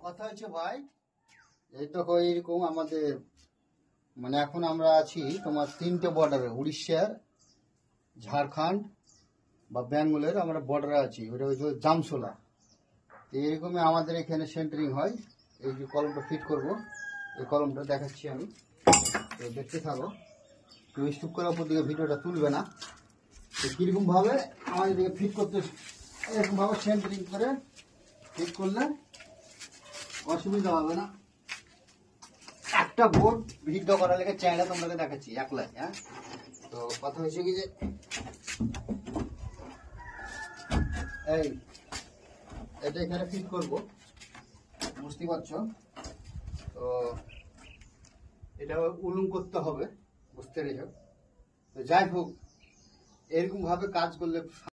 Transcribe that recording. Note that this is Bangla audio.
কথা হচ্ছে ভাই, এই তো এইরকম আমাদের মানে এখন আমরা আছি তোমার 3টে বর্ডারে, উড়িষ্যার, ঝাড়খণ্ড বা বেঙ্গলের আমরা বর্ডারে আছি। ওটা হচ্ছে জামসোলা। তো এরকমই আমাদের এখানে সেন্টারিং হয়। এই যে কলমটা ফিট করব, এই কলমটা দেখাচ্ছি আমি, তো দেখতে থাকো। কেউ স্টুপ করার উপর দিকে ভিডিওটা তুলবে না। তো কীরকমভাবে আমাদের দিকে ফিট করতে, এরকমভাবে সেন্টারিং করে ফিট করলে অসুবিধা হবে না। একটা বোর্ড ভিডিও করার লেগে চ্যানেলে তোমাকে দেখাচ্ছি একলাই। হ্যাঁ, তো কথা হয়েছে কি যে এই এটা এখানে ফিট করবো, বুঝতে পারছো? তো এটা উলুম করতে হবে, বুঝতে পেরেছ? তো যাই হোক, এরকম ভাবে কাজ করলে